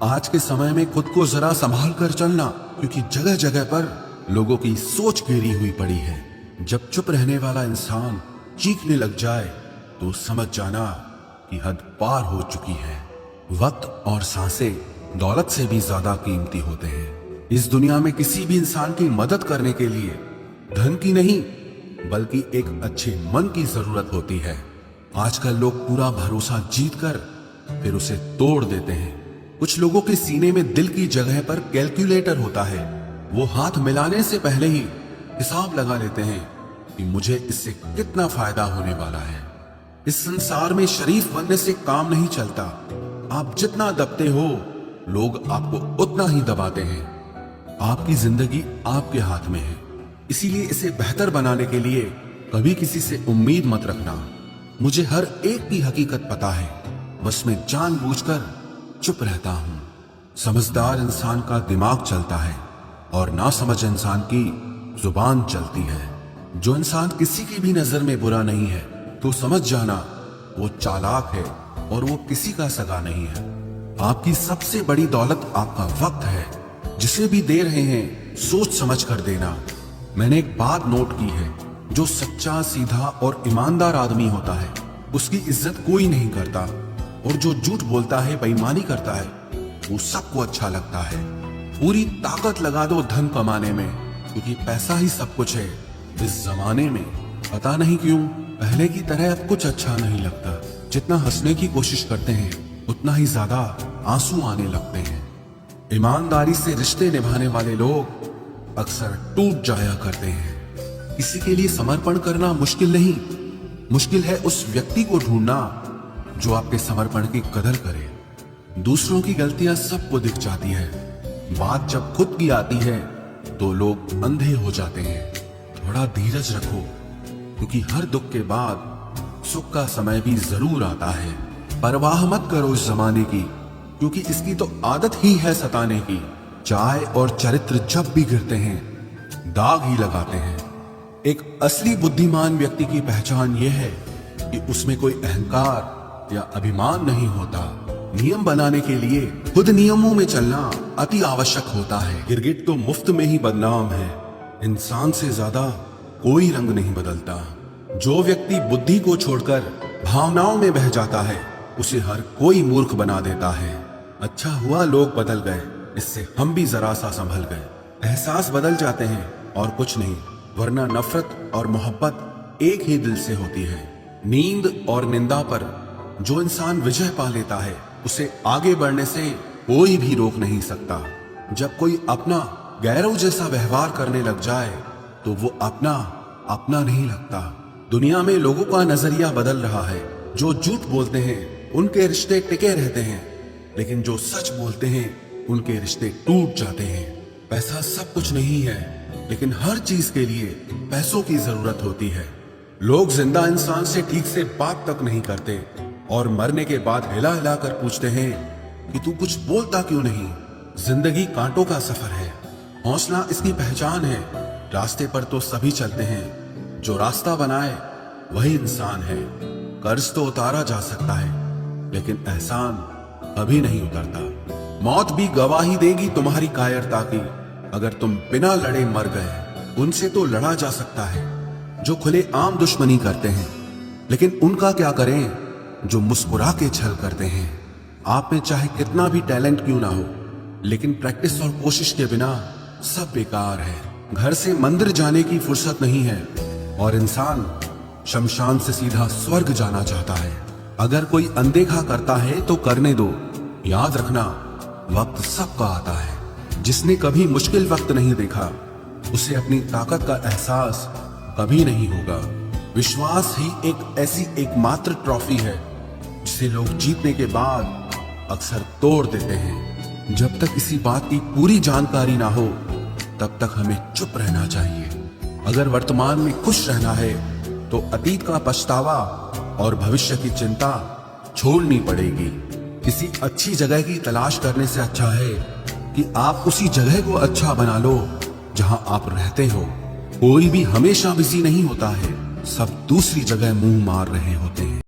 आज के समय में खुद को जरा संभाल कर चलना, क्योंकि जगह जगह पर लोगों की सोच घेरी हुई पड़ी है। जब चुप रहने वाला इंसान चीखने लग जाए तो समझ जाना कि हद पार हो चुकी है। वक्त और सांसें दौलत से भी ज्यादा कीमती होते हैं। इस दुनिया में किसी भी इंसान की मदद करने के लिए धन की नहीं बल्कि एक अच्छे मन की जरूरत होती है। आजकल लोग पूरा भरोसा जीतकर फिर उसे तोड़ देते हैं। कुछ लोगों के सीने में दिल की जगह पर कैलकुलेटर होता है। वो हाथ मिलाने से पहले ही हिसाब लगा लेते हैं कि मुझे इससे कितना फायदा होने वाला है। इस संसार में शरीफ बनने से काम नहीं चलता। आप जितना दबते हो लोग आपको उतना ही दबाते हैं। आपकी जिंदगी आपके हाथ में है, इसीलिए इसे बेहतर बनाने के लिए कभी किसी से उम्मीद मत रखना। मुझे हर एक की हकीकत पता है, बस मैं जानबूझकर चुप रहता हूं। समझदार इंसान का दिमाग चलता है और नासमझ इंसान की जुबान चलती है। जो इंसान किसी की भी नजर में बुरा नहीं है तो समझ जाना वो चालाक है और वो किसी का सगा नहीं है। आपकी सबसे बड़ी दौलत आपका वक्त है। जिसे भी दे रहे हैं सोच समझ कर देना। मैंने एक बात नोट की है, जो सच्चा, सीधा और ईमानदार आदमी होता है उसकी इज्जत कोई नहीं करता, और जो झूठ बोलता है, बेईमानी करता है, वो सबको अच्छा लगता है। पूरी ताकत लगा दो धन कमाने में, क्योंकि पैसा ही सब कुछ है इस जमाने में। पता नहीं क्यों पहले की तरह अब कुछ अच्छा नहीं लगता। जितना हंसने की कोशिश करते हैं उतना ही ज्यादा आंसू आने लगते हैं। ईमानदारी से रिश्ते निभाने वाले लोग अक्सर टूट जाया करते हैं। किसी के लिए समर्पण करना मुश्किल नहीं, मुश्किल है उस व्यक्ति को ढूंढना जो आपके समर्पण की कदर करे। दूसरों की गलतियां सबको दिख जाती है, बात जब खुद की आती है तो लोग अंधे हो जाते हैं। थोड़ा धीरज रखो, क्योंकि हर दुख के बाद सुख का समय भी जरूर आता है। परवाह मत करो इस जमाने की, क्योंकि इसकी तो आदत ही है सताने की। चाय और चरित्र जब भी गिरते हैं दाग ही लगाते हैं। एक असली बुद्धिमान व्यक्ति की पहचान यह है कि उसमें कोई अहंकार या अभिमान नहीं होता। नियम बनाने के लिए खुद नियमों में चलना अति आवश्यक होता है। गिरगिट तो मुफ्त में ही बदनाम है। इंसान से ज्यादा कोई रंग नहीं बदलता। जो व्यक्ति बुद्धि को छोड़कर भावनाओं में बह जाता है उसे हर कोई मूर्ख बना देता है। अच्छा हुआ लोग बदल गए, इससे हम भी जरा सा संभल गए। एहसास बदल जाते हैं और कुछ नहीं, वरना नफरत और मोहब्बत एक ही दिल से होती है। नींद और निंदा पर जो इंसान विजय पा लेता है उसे आगे बढ़ने से कोई भी रोक नहीं सकता। जब कोई अपना गैरों जैसा व्यवहार करने लग जाए तो वो अपना नहीं लगता। दुनिया में लोगों का नजरिया बदल रहा है। जो झूठ बोलते हैं उनके रिश्ते टिके रहते हैं, लेकिन जो सच बोलते हैं उनके रिश्ते टूट जाते हैं। पैसा सब कुछ नहीं है, लेकिन हर चीज के लिए पैसों की जरूरत होती है। लोग जिंदा इंसान से ठीक से बात तक नहीं करते और मरने के बाद हिला हिला कर पूछते हैं कि तू कुछ बोलता क्यों नहीं। जिंदगी कांटों का सफर है, हौसला इसकी पहचान है। रास्ते पर तो सभी चलते हैं, जो रास्ता बनाए वही इंसान है। कर्ज तो उतारा जा सकता है, लेकिन एहसान कभी नहीं उतरता। मौत भी गवाही देगी तुम्हारी कायरता की। अगर तुम बिना लड़े मर गए, उनसे तो लड़ा जा सकता है जो खुले आम दुश्मनी करते हैं, लेकिन उनका क्या करें जो मुस्कुरा के छल करते हैं। आप में चाहे कितना भी टैलेंट क्यों ना हो, लेकिन प्रैक्टिस और कोशिश के बिना सब बेकार है। घर से मंदिर जाने की फुर्सत नहीं है और इंसान शमशान से सीधा स्वर्ग जाना चाहता है। अगर कोई अनदेखा करता है तो करने दो। याद रखना, वक्त सबका आता है। जिसने कभी मुश्किल वक्त नहीं देखा उसे अपनी ताकत का एहसास कभी नहीं होगा। विश्वास ही एक ऐसी एकमात्र ट्रॉफी है जिसे लोग जीतने के बाद अक्सर तोड़ देते हैं। जब तक किसी बात की पूरी जानकारी ना हो तब तक हमें चुप रहना चाहिए। अगर वर्तमान में खुश रहना है तो अतीत का पछतावा और भविष्य की चिंता छोड़नी पड़ेगी। किसी अच्छी जगह की तलाश करने से अच्छा है कि आप उसी जगह को अच्छा बना लो जहां आप रहते हो। कोई भी हमेशा बिजी नहीं होता है, सब दूसरी जगह मुंह मार रहे होते हैं।